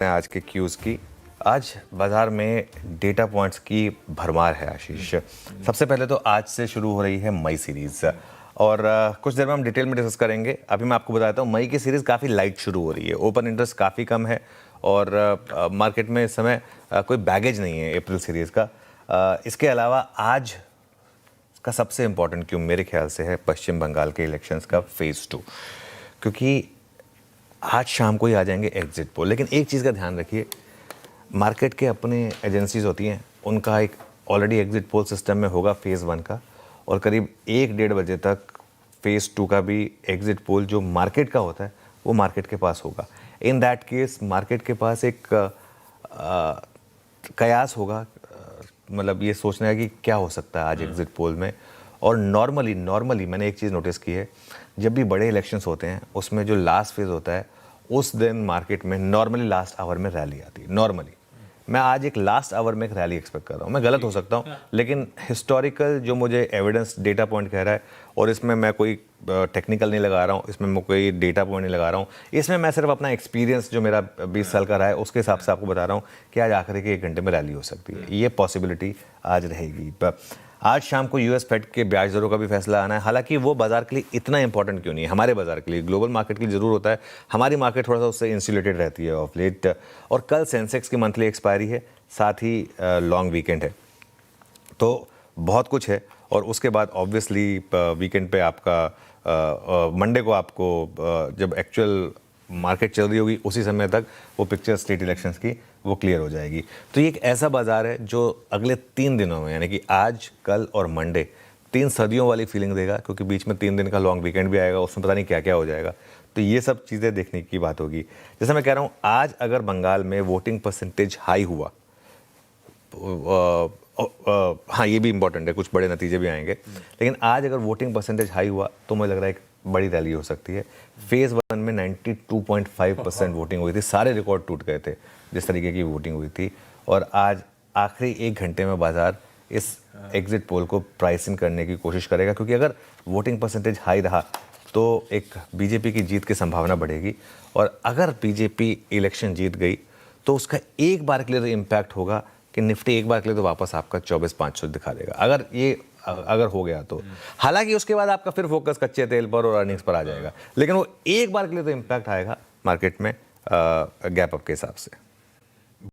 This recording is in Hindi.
आज के क्यूज़ की। आज बाज़ार में डेटा पॉइंट्स की भरमार है आशीष। सबसे पहले तो आज से शुरू हो रही है मई सीरीज़ और कुछ देर में हम डिटेल में डिस्कस करेंगे। अभी मैं आपको बताता हूँ मई की सीरीज़ काफ़ी लाइट शुरू हो रही है, ओपन इंटरेस्ट काफ़ी कम है और मार्केट में इस समय कोई बैगेज नहीं है अप्रैल सीरीज़ का। इसके अलावा आज का सबसे इम्पोर्टेंट क्यों मेरे ख्याल से है पश्चिम बंगाल के इलेक्शंस का फेज़ 2, क्योंकि आज शाम को ही आ जाएंगे एग्जिट पोल। लेकिन एक चीज़ का ध्यान रखिए, मार्केट के अपने एजेंसीज होती हैं, उनका एक ऑलरेडी एग्जिट पोल सिस्टम में होगा फेज़ 1 का, और करीब 1-1:30 बजे तक फेज़ 2 का भी एग्जिट पोल जो मार्केट का होता है वो मार्केट के पास होगा। इन दैट केस मार्केट के पास एक कयास होगा, मतलब ये सोचना है कि क्या हो सकता है आज एग्जिट पोल में। और नॉर्मली मैंने एक चीज़ नोटिस की है, जब भी बड़े इलेक्शंस होते हैं उसमें जो लास्ट फेज़ होता है उस दिन मार्केट में नॉर्मली लास्ट आवर में रैली आती है। नॉर्मली मैं आज एक लास्ट आवर में एक रैली एक्सपेक्ट कर रहा हूँ। मैं गलत हो सकता हूँ, लेकिन हिस्टोरिकल जो मुझे एविडेंस डेटा पॉइंट कह रहा है, और इसमें मैं कोई टेक्निकल नहीं लगा रहा हूँ, इसमें मैं कोई डेटा पॉइंट नहीं लगा रहा हूँ, इसमें मैं सिर्फ अपना एक्सपीरियंस जो मेरा 20 साल का रहा है उसके हिसाब से आपको बता रहा हूँ कि आज आखिरी के 1 घंटे में रैली हो सकती है। ये पॉसिबिलिटी आज रहेगी। आज शाम को यूएस फेड के ब्याज दरों का भी फैसला आना है। हालांकि वो बाजार के लिए इतना इंपॉर्टेंट क्यों नहीं है, हमारे बाजार के लिए, ग्लोबल मार्केट के लिए जरूर होता है। हमारी मार्केट थोड़ा सा उससे इंसुलेटेड रहती है ऑफ लेट। और कल सेंसेक्स की मंथली एक्सपायरी है, साथ ही लॉन्ग वीकेंड है, तो बहुत कुछ है। और उसके बाद ऑब्वियसली वीकेंड पे आपका मंडे को आपको जब एक्चुअल मार्केट चल रही होगी उसी समय तक वो पिक्चर स्टेट इलेक्शंस की वो क्लियर हो जाएगी। तो ये एक ऐसा बाजार है जो अगले 3 दिनों में, यानी कि आज, कल और मंडे, 3 सदियों वाली फीलिंग देगा, क्योंकि बीच में 3 दिन का लॉन्ग वीकेंड भी आएगा, उसमें पता नहीं क्या क्या हो जाएगा। तो ये सब चीज़ें देखने की बात होगी। जैसे मैं कह रहा हूँ, आज अगर बंगाल में वोटिंग परसेंटेज हाई हुआ, हाँ ये भी इंपॉर्टेंट है, कुछ बड़े नतीजे भी आएंगे, लेकिन आज अगर वोटिंग परसेंटेज हाई हुआ तो मुझे लग रहा है एक बड़ी रैली हो सकती है। फेज़ 1 में 92.5% वोटिंग हुई थी, सारे रिकॉर्ड टूट गए थे जिस तरीके की वोटिंग हुई थी। और आज आखिरी 1 घंटे में बाजार इस एग्जिट पोल को प्राइस इन करने की कोशिश करेगा, क्योंकि अगर वोटिंग परसेंटेज हाई रहा तो एक बीजेपी की जीत की संभावना बढ़ेगी, और अगर बीजेपी इलेक्शन जीत गई तो उसका एक बार के लिए तो इम्पैक्ट होगा कि निफ्टी एक बार के लिए तो वापस आपका 24,500 दिखा देगा, अगर हो गया तो। हालांकि उसके बाद आपका फिर फोकस कच्चे तेल पर और अर्निंग्स पर आ जाएगा, लेकिन वो एक बार के लिए तो इम्पैक्ट आएगा मार्केट में गैप अप के हिसाब से।